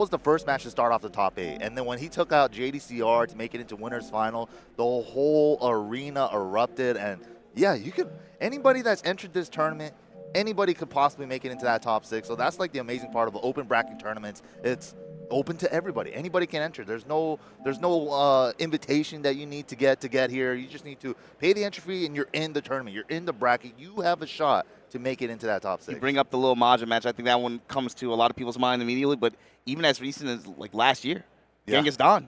was the first match to start off the top 8, and then when he took out JDCR to make it into winners final, the whole arena erupted. And yeah, you could, anybody that's entered this tournament, anybody could possibly make it into that top 6. So that's like the amazing part of the open bracket tournaments. It's open to everybody. Anybody can enter. There's no invitation that you need to get here. You just need to pay the entry fee and you're in the tournament. You're in the bracket. You have a shot to make it into that top 6. You bring up the little Maja match. I think that one comes to a lot of people's mind immediately, but even as recent as like last year, Yeah.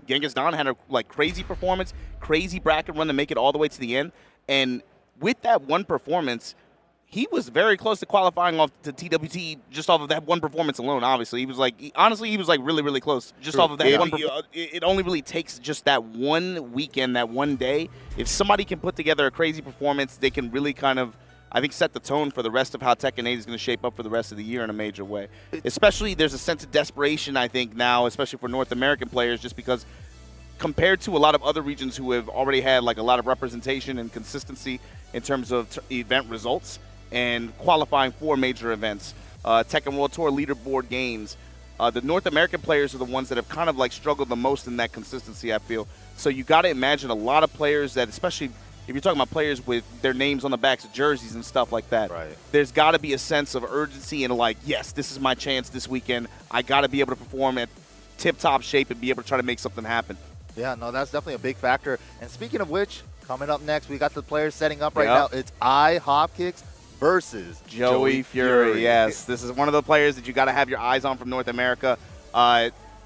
Genghis Don had a like crazy performance, crazy bracket run to make it all the way to the end. And with that one performance, he was very close to qualifying off to TWT just off of that one performance alone. Obviously, he was like, honestly, he was like really, really close just off of that one. It only really takes just that one weekend, that one day. If somebody can put together a crazy performance, they can really kind of, I think, set the tone for the rest of how Tekken 8 is going to shape up for the rest of the year in a major way. Especially, there's a sense of desperation, I think, now, especially for North American players, just because compared to a lot of other regions who have already had like a lot of representation and consistency in terms of event results and qualifying for major events, Tekken World Tour leaderboard gains, the North American players are the ones that have kind of like struggled the most in that consistency, I feel. So you got to imagine a lot of players that, especially if you're talking about players with their names on the backs of jerseys and stuff like that, Right. There's got to be a sense of urgency and like, yes, this is my chance this weekend. I got to be able to perform at tip-top shape and be able to try to make something happen. Yeah, no, that's definitely a big factor. And speaking of which, coming up next, we got the players setting up right now. It's Hopkicks versus Joey Fury. Yes, this is one of the players that you got to have your eyes on from North America.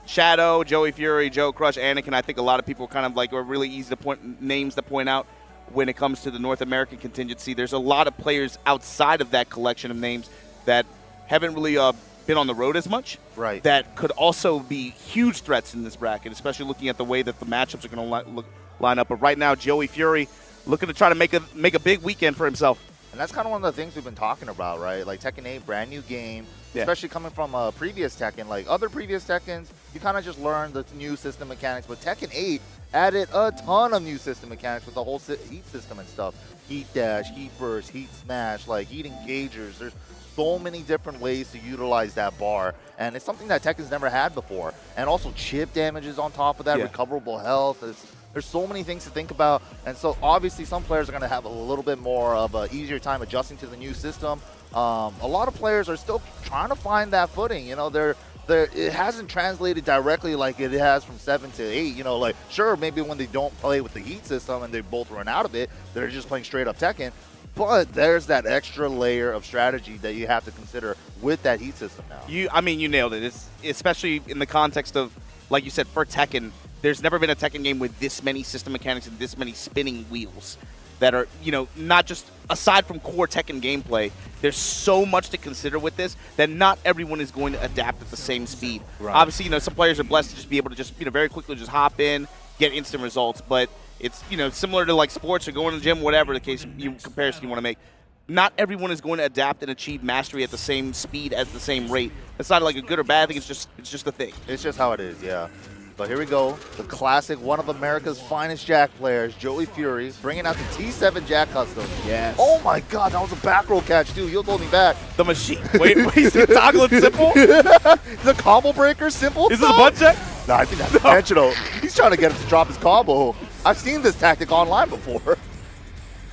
Shadow, Joey Fury, Joe Crush, Anakin. I think a lot of people kind of like are really easy to point names to point out when it comes to the North American contingency. There's a lot of players outside of that collection of names that haven't really been on the road as much. Right. That could also be huge threats in this bracket, especially looking at the way that the matchups are going to line up. But right now, Joey Fury looking to try to make a big weekend for himself. And that's kind of one of the things we've been talking about, right? Like Tekken 8, brand new game, especially coming from a previous Tekken. Like other previous Tekkens, you kind of just learned the new system mechanics. But Tekken 8 added a ton of new system mechanics with the whole heat system and stuff. Heat dash, heat burst, heat smash, like heat engagers. There's so many different ways to utilize that bar. And it's something that Tekken's never had before. And also chip damages on top of that, recoverable health. There's so many things to think about, and so obviously some players are going to have a little bit more of an easier time adjusting to the new system. A lot of players are still trying to find that footing. You know, it hasn't translated directly like it has from 7 to 8. You know, like sure, maybe when they don't play with the heat system and they both run out of it, they're just playing straight up Tekken. But there's that extra layer of strategy that you have to consider with that heat system now. I mean, you nailed it. It's especially in the context of, like you said, for Tekken. There's never been a Tekken game with this many system mechanics and this many spinning wheels that are, you know, not just aside from core Tekken gameplay. There's so much to consider with this that not everyone is going to adapt at the same speed. Right. Obviously, you know, some players are blessed to just be able to just, you know, very quickly just hop in, get instant results. But it's, you know, similar to like sports or going to the gym, whatever the case comparison you want to make. Not everyone is going to adapt and achieve mastery at the same speed at the same rate. It's not like a good or bad thing. It's just a thing. It's just how it is, yeah. But here we go, the classic, one of America's finest Jack players, Joey Fury, bringing out the T7 Jack custom. Yes. Oh my God, that was a back roll catch too. You'll hold me back. The machine. Wait, is the toggle and simple? The combo breaker simple? Is this a butt check? No, I think that's intentional. He's trying to get him to drop his combo. I've seen this tactic online before.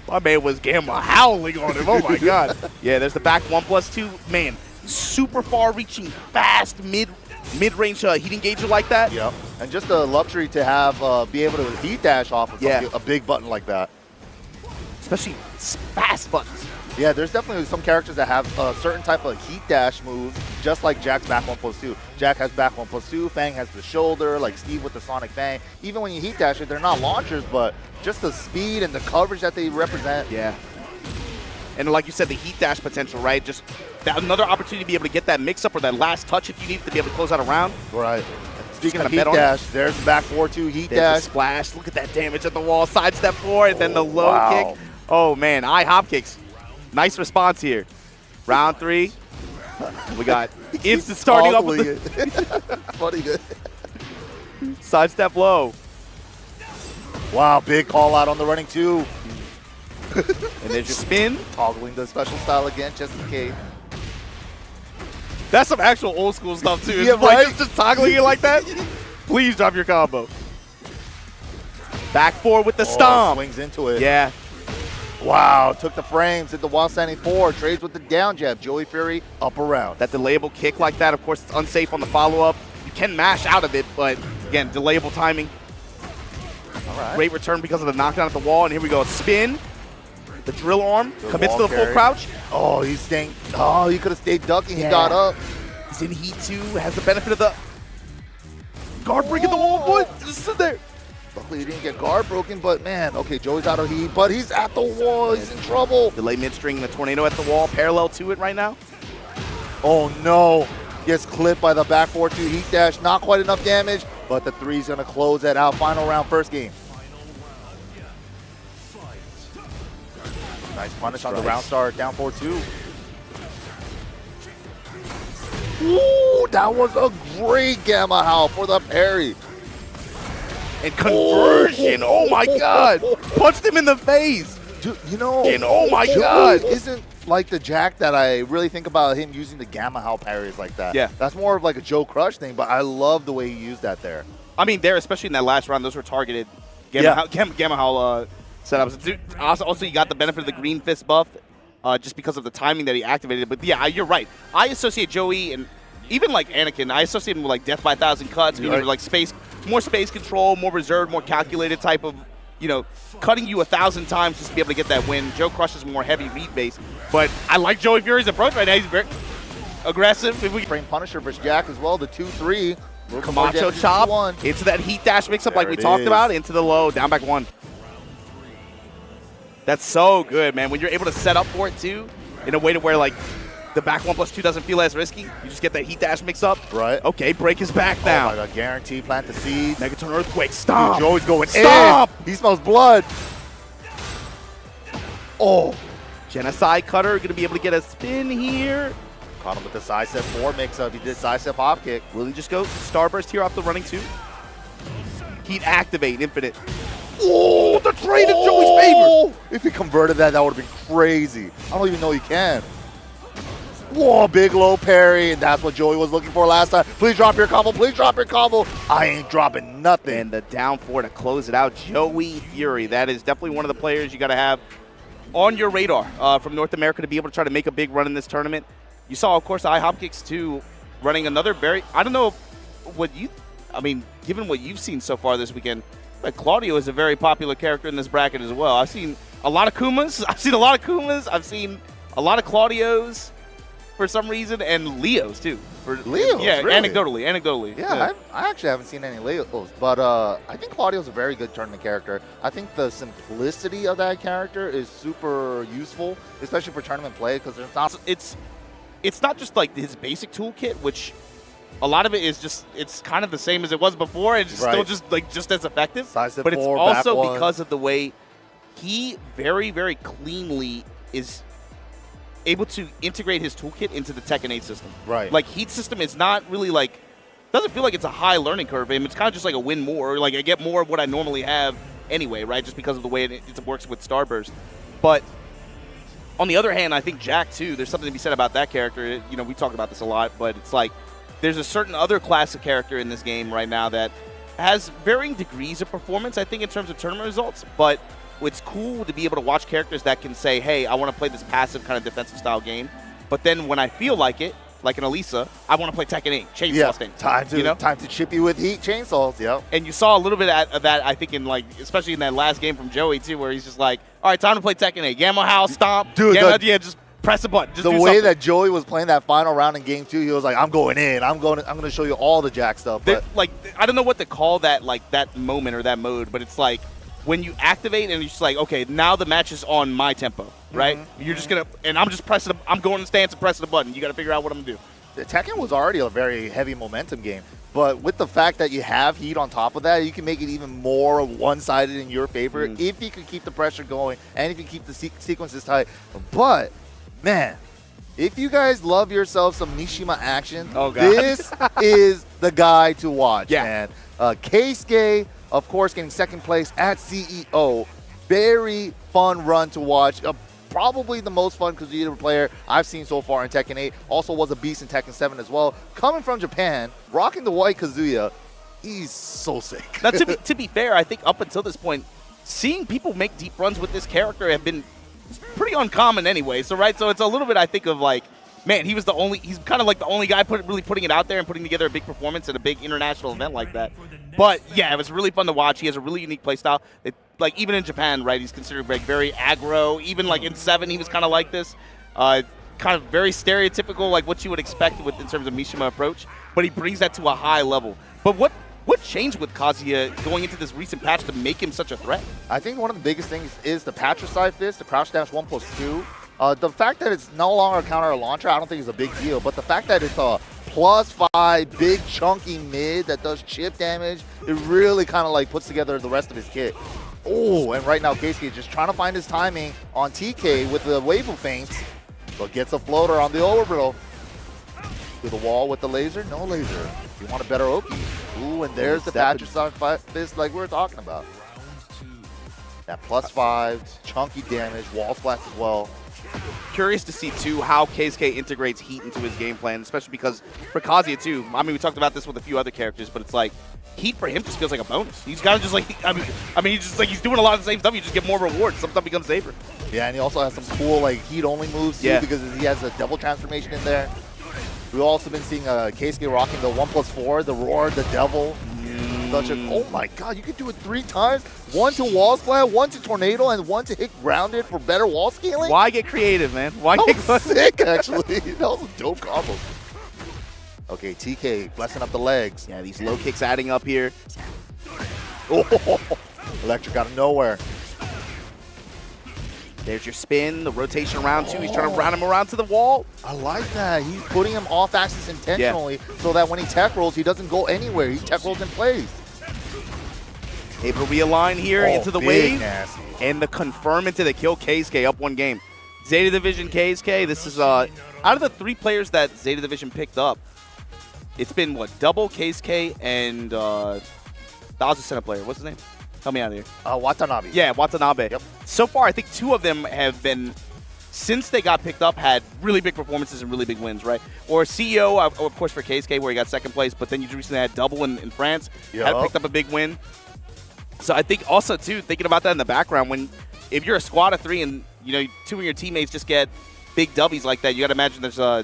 My man was Gamma howling on him. Oh my God. Yeah, there's the back 1+2. Man, super far reaching, fast mid-range heat engager like that. Yep. And just the luxury to have be able to heat dash off of a big button like that. Especially fast buttons. Yeah, there's definitely some characters that have a certain type of heat dash moves, just like Jack's back 1+2. Jack has back 1+2, Fang has the shoulder, like Steve with the Sonic Fang. Even when you heat dash it, they're not launchers, but just the speed and the coverage that they represent. Yeah. And like you said, the heat dash potential, right? Just another opportunity to be able to get that mix-up or that last touch if you need to be able to close out a round. Right. Speaking of heat dash, there's the back 4-2 heat dash. The splash. Look at that damage at the wall. Sidestep 4, and then the low kick. Oh, man. Hop kicks. Nice response here. Round 3. We got instant starting up with Funny. Sidestep low. Wow, big call out on the running 2. And there's your spin. Toggling the special style again, just in case. That's some actual old school stuff too. Yeah, It's like right? just toggling it like that. Please drop your combo. Back four with the stomp. Swings into it. Yeah. Wow, took the frames, hit the while standing 4, trades with the down jab. Joey Fury up around. That delayable kick like that, of course, it's unsafe on the follow-up. You can mash out of it, but again, delayable timing. All right. Great return because of the knockdown at the wall, and here we go. Spin. The drill arm commits to the full carry. crouch. Oh, he's staying. Oh, he could have stayed ducking. He got up. He's in heat too. Has the benefit of the guard breaking the wall. What? Just sit there. Luckily, he didn't get guard broken, but man, okay, Joey's out of heat, but he's at the wall. He's in trouble. Delay mid-string, the tornado at the wall, parallel to it right now. Oh no. Gets clipped by the back 4-2 heat dash. Not quite enough damage, but the 3's going to close that out. Final round, first game. Nice punish on the round start, down 4-2. Ooh, that was a great Gamma Howl for the parry. And conversion, oh my God. Punched him in the face. Dude, you know, And oh my Joey God. isn't like the Jack that I really think about him using the Gamma Howl parries like that. Yeah. That's more of like a Joe Crush thing, but I love the way he used that there. I mean, there, especially in that last round, those were targeted Gamma Howl setups. Dude, also, you got the benefit of the green fist buff just because of the timing that he activated. But yeah, you're right. I associate Joey and even like Anakin, I associate him with like Death by 1,000 Cuts, meaning Right. like more space control, more reserved, more calculated type of, you know, cutting you 1,000 times just to be able to get that win. Joe Crush is more heavy read base. But I like Joey Fury's approach right now. He's very aggressive. If we Frame Punisher versus Jack as well, the 2-3. Camacho chop into that heat dash mix-up like we talked about, into the low, down back 1. That's so good, man. When you're able to set up for it, too, in a way to where, like, the back 1+2 doesn't feel as risky. You just get that heat dash mix-up. Right. Okay, break his back down. Oh my God, guarantee, plant the seeds. Megaton Earthquake, stop. Dude, Joey's going Stop. in. He smells blood. Oh. Genocide Cutter going to be able to get a spin here. Caught him with the side step 4 mix-up. He did side step hop kick. Will he just go Starburst here off the running 2? Heat activate, infinite. Oh, the trade in Joey's favor. If he converted that, that would have been crazy. I don't even know he can. Whoa, big low parry, and that's what Joey was looking for last time. Please drop your combo. Please drop your combo. I ain't dropping nothing. And the down 4 to close it out. Joey Fury. That is definitely one of the players you got to have on your radar from North America to be able to try to make a big run in this tournament. You saw, of course, iHop Kicks too, running another very. I don't know what you. I mean, given what you've seen so far this weekend, like Claudio is a very popular character in this bracket as well. I've seen a lot of Kumas. I've seen a lot of Claudios for some reason, and Leos too. Leos, yeah, really? anecdotally. Yeah, I actually haven't seen any Leos, but I think Claudio's a very good tournament character. I think the simplicity of that character is super useful, especially for tournament play, because it's not just like his basic toolkit, which a lot of it is just, it's kind of the same as it was before. It's still just as effective. But it's also because of the way he very, very cleanly is able to integrate his toolkit into the Tekken 8 system. Right. Like, Heat system is not really like, doesn't feel like it's a high learning curve. I mean, it's kind of just like a win more. Like, I get more of what I normally have anyway, right? Just because of the way it works with Starburst. But on the other hand, I think Jack, too, there's something to be said about that character. You know, we talk about this a lot, but it's like there's a certain other class of character in this game right now that has varying degrees of performance, I think, in terms of tournament results. But it's cool to be able to watch characters that can say, hey, I want to play this passive kind of defensive style game. But then when I feel like it, like an Elisa, I want to play Tekken 8, Chainsaw Sting. Time to chip you with heat chainsaws, yep. And you saw a little bit of that, I think, in like, especially in that last game from Joey, too, where he's just like, all right, time to play Tekken 8. Gamma Howl, stomp. Dude, just press a button. Just the do way something. that Joey was playing that final round in game 2, he was like, I'm going in. I'm going to show you all the Jack stuff. But like, I don't know what to call that, like, that moment or that mode, but it's like, when you activate and you're just like, okay, now the match is on my tempo, right? You're just going to, and I'm just pressing, I'm going in stance and pressing the button. You got to figure out what I'm going to do. The Tekken was already a very heavy momentum game, but with the fact that you have heat on top of that, you can make it even more one-sided in your favor if you can keep the pressure going and if you keep the sequences tight. But, man, if you guys love yourself some Mishima action, this is the guy to watch, man. Keisuke, of course, getting second place at CEO. Very fun run to watch. A probably the most fun Kazuya player I've seen so far in Tekken 8. Also was a beast in Tekken 7 as well. Coming from Japan, rocking the white Kazuya, he's so sick. Now, to be fair, I think up until this point, seeing people make deep runs with this character have been pretty uncommon anyway. So, right, so it's a little bit, I think, of like, man, he's kind of like the only guy really putting it out there and putting together a big performance at a big international event like that. But yeah, it was really fun to watch. He has a really unique playstyle. Like even in Japan, right, he's considered like very aggro. Even like in 7, he was kind of like this. Kind of very stereotypical, like what you would expect in terms of Mishima approach. But he brings that to a high level. But what changed with Kazuya going into this recent patch to make him such a threat? I think one of the biggest things is the patricide fist, the crouch dash 1+2. The fact that it's no longer a counter or launcher, I don't think is a big deal. But the fact that it's a +5 big chunky mid that does chip damage, it really kind of like puts together the rest of his kit. Oh, and right now Keisuke is just trying to find his timing on TK with the wave of feints, but gets a floater on the orbital. To the wall with the laser, no laser. You want a better Oki. Ooh, and there's the patricide fist like we were talking about. That +5, chunky damage, wall splats as well. Curious to see, too, how Keisuke integrates heat into his game plan, especially because for Kazuya, too, I mean, we talked about this with a few other characters, but it's like, heat for him just feels like a bonus. He's kind of just like, I mean, he's just like, he's doing a lot of the same stuff, you just get more rewards. Some stuff becomes safer. Yeah, and he also has some cool, like, heat-only moves, too, because he has a double transformation in there. We've also been seeing Keisuke rocking the 1+4, the roar, the devil. Oh my god, you can do it 3 times. 1 to wall splat, 1 to tornado, and 1 to hit grounded for better wall scaling? Why get creative, man? Why get sick, actually. That was a dope combo. Okay, TK blessing up the legs. Yeah, these low kicks adding up here. Oh, electric out of nowhere. There's your spin, the rotation around too. He's trying to round him around to the wall. I like that. He's putting him off axis intentionally so that when he tech rolls, he doesn't go anywhere. He tech rolls in place. Able to realign here into the wave. Nasty. And the confirm into the kill. Keisuke up 1 game. Zeta Division Keisuke, this is out of the 3 players that Zeta Division picked up, it's been what, double Keisuke and the Ozzy Center player. What's his name? Help me out here. Watanabe. Yeah, Watanabe. Yep. So far, I think 2 of them have been, since they got picked up, had really big performances and really big wins, right? Or CEO, of course, for Keisuke, where he got 2nd place, but then you recently had double in France. Had picked up a big win. So I think also, too, thinking about that in the background, if you're a squad of 3 and 2 of your teammates just get big W's like that, you got to imagine there's a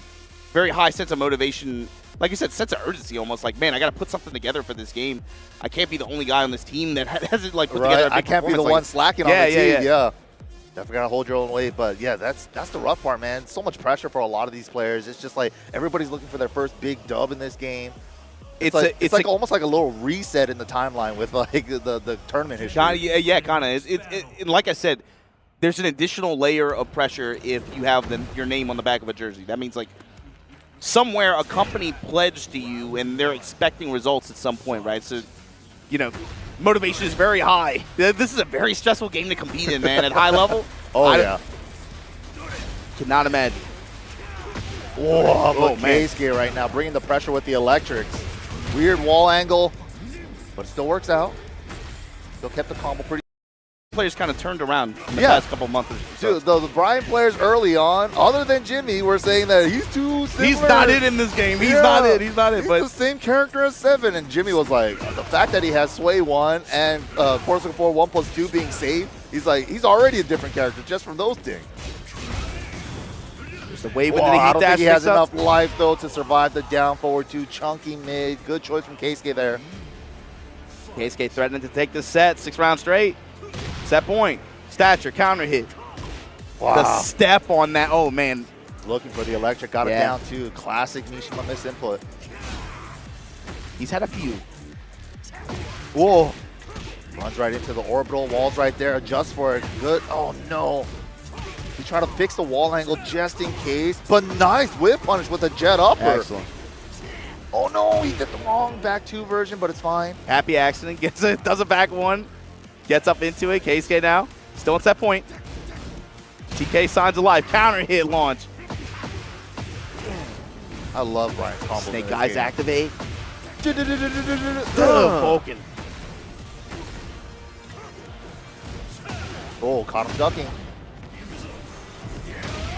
very high sense of motivation. Like you said, sense of urgency almost. Like, man, I got to put something together for this game. I can't be the only guy on this team that hasn't like put together a big I can't be the one slacking on the team. Yeah. Definitely got to hold your own weight. But, yeah, that's the rough part, man. So much pressure for a lot of these players. It's just like everybody's looking for their first big dub in this game. It's like almost like a little reset in the timeline with like the tournament history. Yeah, kind of. And like I said, there's an additional layer of pressure if you have your name on the back of a jersey. That means like somewhere a company pledged to you and they're expecting results at some point, right? So, motivation is very high. This is a very stressful game to compete in, man, at high level. Yeah. Cannot imagine. Whoa, Keisuke right now, bringing the pressure with the electrics. Weird wall angle, but it still works out. Still kept the combo pretty. Players kind of turned around in the past couple months. Dude, the Brian players early on, other than Jimmy, were saying that he's too similar. He's not it in this game. He's not it. He's not it. He's the same character as 7. And Jimmy was like, the fact that he has Sway 1 and Corsica 4 1+2 being saved, he's like, he's already a different character just from those things. There's the wave into the heat I don't dash. think he has enough life, though, to survive the down forward 2. Chunky mid. Good choice from Keisuke there. Keisuke threatening to take this set. 6 rounds straight. Set point. Stature. Counter hit. Wow. The step on that. Oh, man. Looking for the electric. Got it down, too. Classic Mishima misinput. He's had a few. Whoa. Runs right into the orbital. Wall's right there. Adjusts for it. Good. Oh, no. He tried to fix the wall angle just in case. But nice whip punish with a jet upper. Excellent. Oh, no. He did the wrong back 2 version, but it's fine. Happy accident. Gets it. Does a back 1. Gets up into it. Keisuke now. Still at set point. TK signs of life. Counter hit launch. I love Brian's combo. Snake Eyes activate. Poking. Oh, caught him ducking.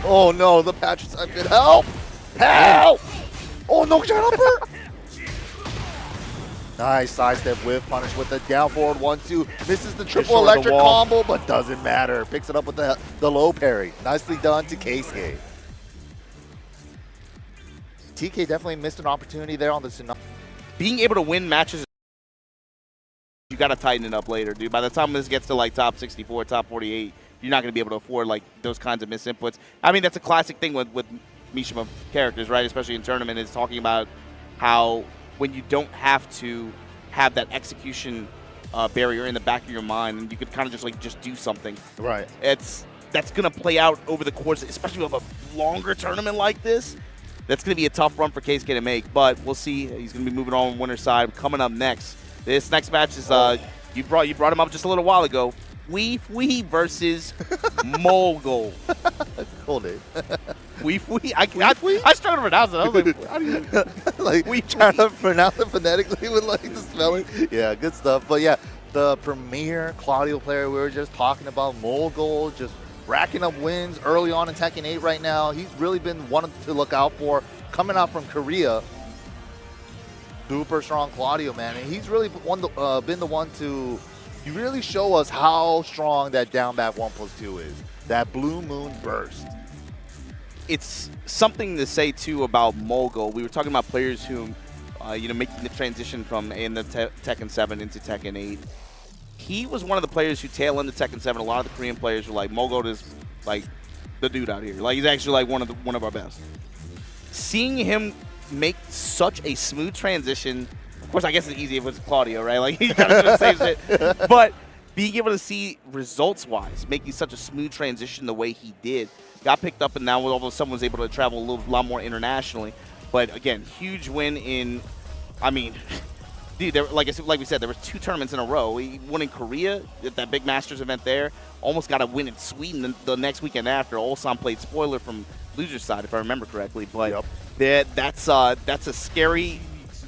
Oh no, the Patrick's been help! Help! Oh no, jumper! Nice sidestep whiff punish with the down forward 1-2. Misses the triple electric combo, but doesn't matter. Picks it up with the low parry. Nicely done to Keisuke. TK definitely missed an opportunity there on the Tsunami. Being able to win matches, you got to tighten it up later, dude. By the time this gets to like top 64, top 48, you're not going to be able to afford like those kinds of missed inputs. I mean, that's a classic thing with Mishima characters, right? Especially in tournament, is talking about how when you don't have to have that execution barrier in the back of your mind, and you could kind of just do something. Right. That's going to play out over the course, especially with a longer tournament like this. That's going to be a tough run for Keisuke to make, but we'll see. He's going to be moving on winner's side. Coming up next, this next match is you brought him up just a little while ago. Wee versus Mogul. That's a cool name. I started to pronounce it. I was like, how do you like trying to pronounce it phonetically with like the spelling. Yeah, good stuff. But yeah, the premier Claudio player we were just talking about, Mogul, just racking up wins early on in Tekken 8 right now. He's really been one to look out for. Coming out from Korea, super strong Claudio, man. And he's really been the one to really show us how strong that down back 1+2 is. That blue moon burst. It's something to say too about Mogul. We were talking about players who, making the transition from in the Tekken 7 into Tekken 8. He was one of the players who tail into Tekken 7. A lot of the Korean players were like, Mogul is like the dude out here. Like, he's actually like one of our best. Seeing him make such a smooth transition, of course, I guess it's easy if it's Claudio, right? Like, he kind of saves it. But being able to see results-wise, making such a smooth transition the way he did, got picked up, and now all of a sudden was able to travel a lot more internationally. But again, huge win in, I mean, dude, like we said, there were 2 tournaments in a row. He won in Korea at that big Masters event there. Almost got a win in Sweden the next weekend after. Ulsan played spoiler from loser's side, if I remember correctly. But that's a scary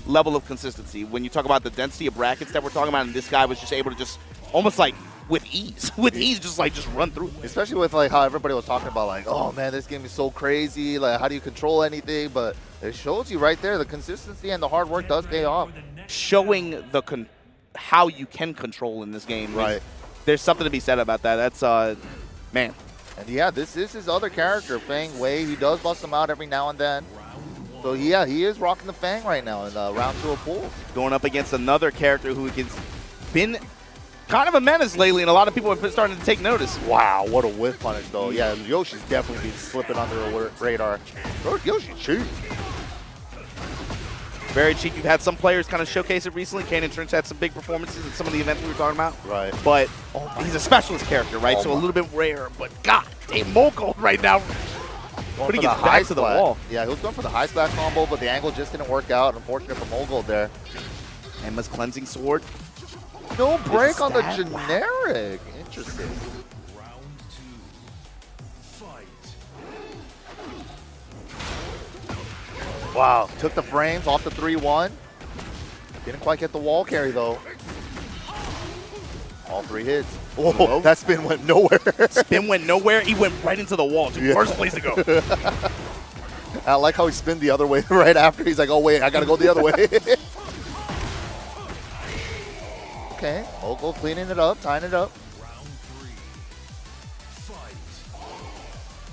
level of consistency. When you talk about the density of brackets that we're talking about, and this guy was just able to just almost like with ease, just run through it. Especially with like how everybody was talking about like, oh man, this game is so crazy. Like, how do you control anything? But it shows you right there the consistency and the hard work does pay off. Showing how you can control in this game. Right. There's something to be said about that. That's man. And yeah, this is his other character, Fang Wei. He does bust him out every now and then. So yeah, he is rocking the Fang right now in round 2 of pools. Going up against another character who has been kind of a menace lately, and a lot of people are starting to take notice. Wow, what a whiff punish though. Yeah, Yoshi's definitely been slipping under the radar. Yoshi's cheap. Very cheap. You've had some players kind of showcase it recently. Kane and Trench had some big performances in some of the events we were talking about. Right. But he's a specialist character, right? So a little bit rare. But God damn, Mogul right now. Putting his back to the wall. Yeah, he was going for the high splat combo, but the angle just didn't work out. Unfortunate for Mogul there. Emma's cleansing sword. No break on the generic. Interesting. Wow, took the frames off the 3-1. Didn't quite get the wall carry though. All 3 hits. Oh, that spin went nowhere. Spin went nowhere. He went right into the wall. Dude, worst place to go. I like how he spun the other way right after. He's like, oh wait, I gotta go the other way. Okay, Mogul cleaning it up, tying it up.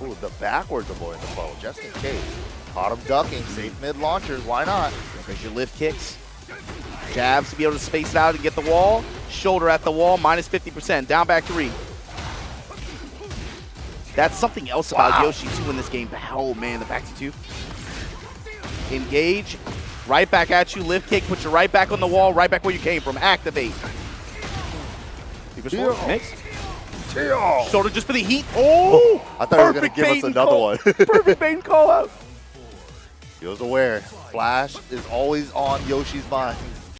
Ooh, the backwards avoiding the foe, just in case. Caught him ducking, safe mid launchers, why not? There's your lift kicks. Jabs to be able to space it out and get the wall. Shoulder at the wall, minus 50%. Down back 3. That's something else about Yoshi too in this game. Oh man, the back to 2. Engage. Right back at you. Lift kick. Put you right back on the wall. Right back where you came from. Activate. Mix. Shoulder just for the heat. Oh! I thought he was going to give us another one. Perfect bait and call out. He was aware. Flash is always on Yoshi's mind.